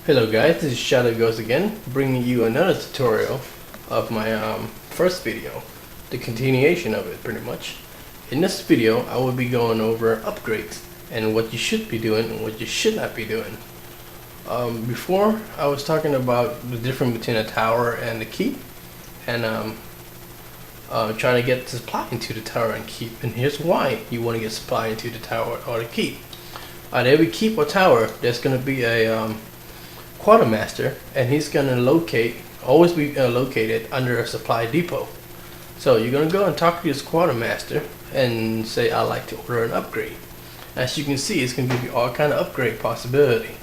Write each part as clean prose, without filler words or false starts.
Hello guys, this is Shadow Ghost again, bringing you another tutorial of my first video, the continuation of it pretty much. In this video I will be going over upgrades and what you should be doing and what you should not be doing. Before I was talking about the difference between a tower and the keep, and trying to get supply into the tower and keep, and here's why you want to get supply into the tower or the keep. At every keep or tower there's going to be a quartermaster, and he's going to always be located under a supply depot. So you're going to go and talk to this quartermaster and say, I'd like to order an upgrade. As you can see, it's going to give you all kind of upgrade possibility.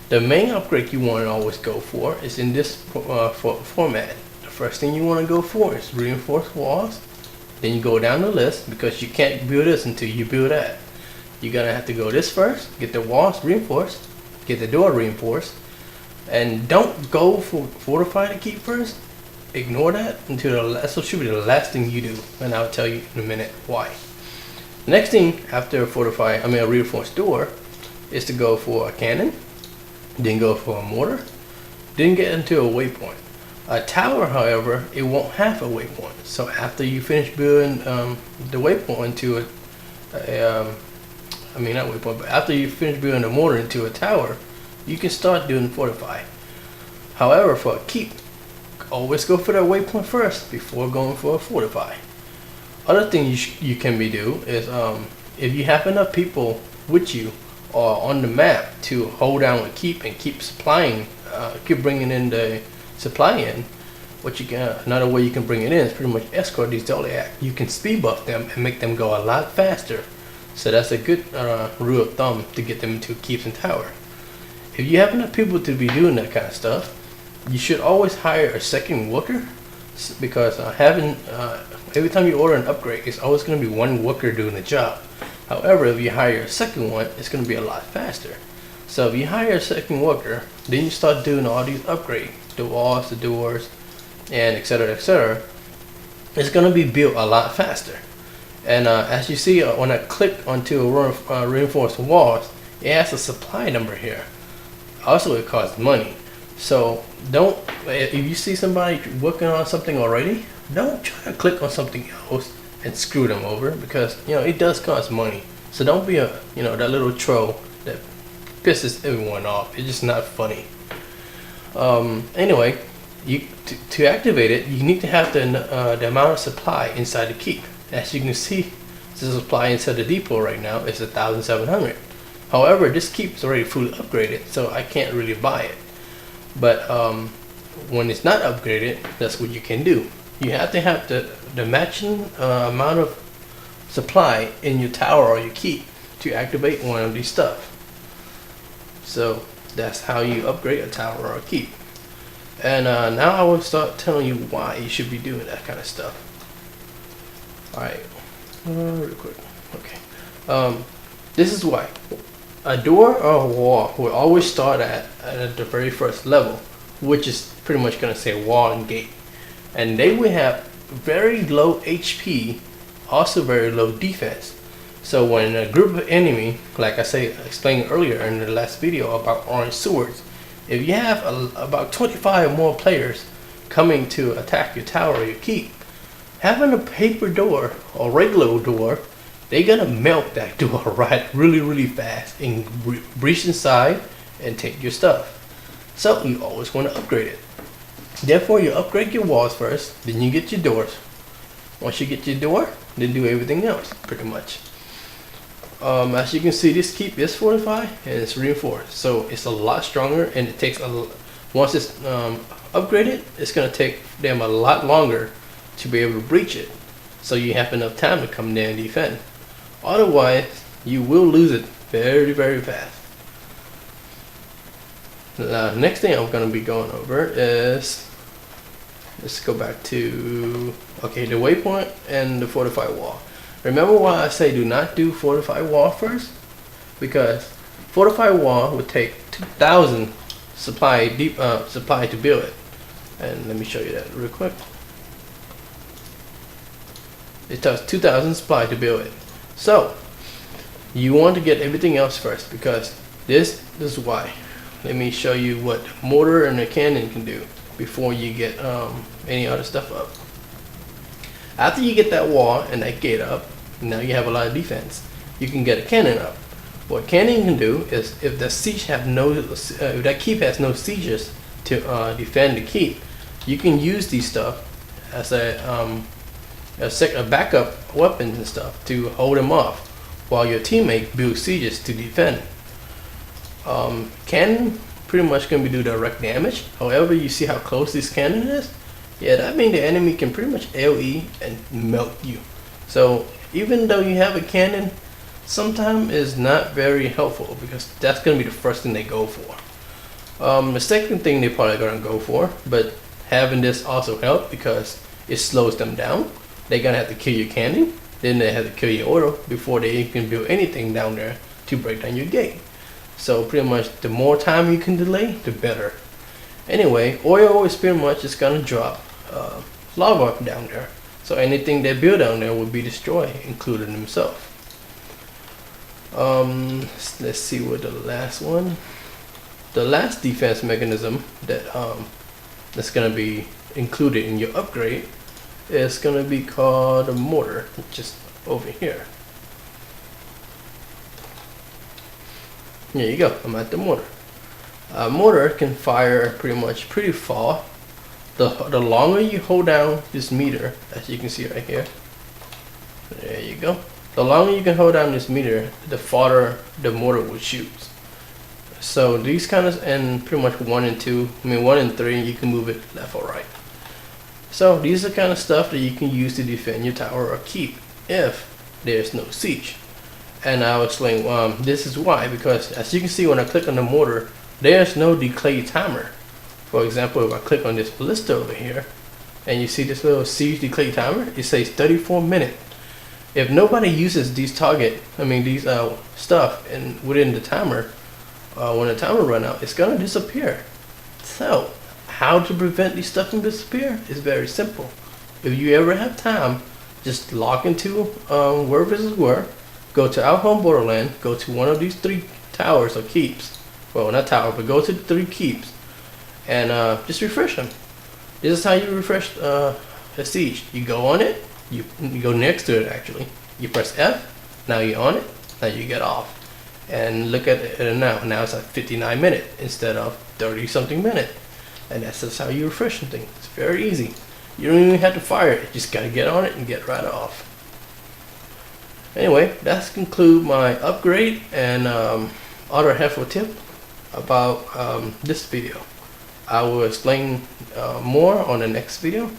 The main upgrade you want to always go for is in this format. The first thing you want to go for is reinforced walls. Then you go down the list, because you can't build this until you build that. You're going to have to go this first, get the walls reinforced, get the door reinforced. And don't go for fortify the keep first. Ignore that until the last. So should be the last thing you do, and I'll tell you in a minute why. The next thing after a reinforced door is to go for a cannon, then go for a mortar, then get into a waypoint. A tower, however, it won't have a waypoint. So after you finish building the waypoint to not waypoint, but after you finish building the mortar into a tower, you can start doing fortify. However, for a keep, always go for the waypoint first before going for a fortify. Other thing you can do is if you have enough people with you or on the map to hold down a keep and keep supplying, keep bringing in the supply in. Another way you can bring it in is pretty much escort these Zodiac. You can speed buff them and make them go a lot faster. So that's a good rule of thumb to get them into keeps and tower. If you have enough people to be doing that kind of stuff, you should always hire a second worker, because every time you order an upgrade, it's always going to be one worker doing the job. However, if you hire a second one, it's going to be a lot faster. So if you hire a second worker, then you start doing all these upgrades, the walls, the doors, and etc., etc. It's going to be built a lot faster. And as you see, when I click onto a reinforced walls, it has a supply number here. Also, it costs money. So if you see somebody working on something already, don't try to click on something else and screw them over, because it does cost money. So don't be that little troll that pisses everyone off. It's just not funny. Anyway, to activate it, you need to have the amount of supply inside the keep. As you can see, the supply inside the depot right now is 1,700. However, this keep is already fully upgraded, so I can't really buy it. But when it's not upgraded, that's what you can do. You have to have the matching amount of supply in your tower or your keep to activate one of these stuff. So that's how you upgrade a tower or a keep. And now I will start telling you why you should be doing that kind of stuff. Alright, real quick. Okay. This is why. A door or a wall will always start at the very first level, which is pretty much going to say wall and gate. And they will have very low HP, also very low defense. So when a group of enemy, like I explained earlier in the last video about orange swords, if you have about 25 more players coming to attack your tower or your keep, having a paper door or regular door, they're gonna melt that door right really fast and breach inside and take your stuff. So you always want to upgrade it. Therefore, you upgrade your walls first, then you get your doors. Once you get your door, then do everything else pretty much. As you can see, this keep is fortified and it's reinforced, so it's a lot stronger, and it takes once it's upgraded, it's gonna take them a lot longer to be able to breach it. So you have enough time to come there and defend. Otherwise, you will lose it very fast. The next thing I'm going to be going over is, let's go back to the waypoint and the fortified wall. Remember why I say do not do fortified wall first? Because fortified wall would take 2,000 supply to build it. And let me show you that real quick. It takes 2,000 supply to build it. So you want to get everything else first, because this is why. let me show you what mortar and a cannon can do before you get any other stuff up. After you get that wall and that gate up, now you have a lot of defense. You can get a cannon up. What cannon can do is, if the siege have no, if that keep has no sieges to defend the keep, you can use these stuff as a backup weapons and stuff to hold them off while your teammate builds sieges to defend. Cannon pretty much gonna be do direct damage. However, you see how close this cannon is? Yeah, that means the enemy can pretty much AoE and melt you. So even though you have a cannon, sometimes is not very helpful because that's gonna be the first thing they go for. The second thing they probably gonna go for, but having this also help because it slows them down. They're gonna have to kill your cannon, then they have to kill your auto before they can build anything down there to break down your gate. So pretty much the more time you can delay, the better. Anyway, oil is pretty much just gonna drop lava down there. So anything they build down there will be destroyed, including themselves. Let's see what the last one. The last defense mechanism that that's gonna be included in your upgrade is gonna be called a mortar, just over here. There you go. I'm at the mortar. Mortar can fire pretty far. The longer you hold down this meter, as you can see right here. There you go. The longer you can hold down this meter, the farther the mortar will shoot. So these kind of, and pretty much 1 and 2, I mean 1 and 3, you can move it left or right. So these are the kind of stuff that you can use to defend your tower or keep if there's no siege. And I'll explain this is why, because as you can see when I click on the mortar, there's no decay timer. For example, if I click on this ballista over here and you see this little siege decay timer, it says 34 minutes. If nobody uses these these stuff and within the timer, when the timer run out, it's gonna disappear. So how to prevent these stuff from disappear is very simple. If you ever have time, just log into Where Visitors Were, go to Our Home Borderland, go to one of these 3 towers or keeps. Well, not tower, but go to the 3 keeps and just refresh them. This is how you refresh a siege. You go on it, you go next to it actually. You press F, now you're on it, now you get off. And look at it now. Now it's at 59 minutes instead of 30 something minutes. And that's just how you refresh something. It's very easy. You don't even have to fire it. You just gotta get on it and get right off. Anyway, that's conclude my upgrade and other helpful tip about this video. I will explain more on the next video.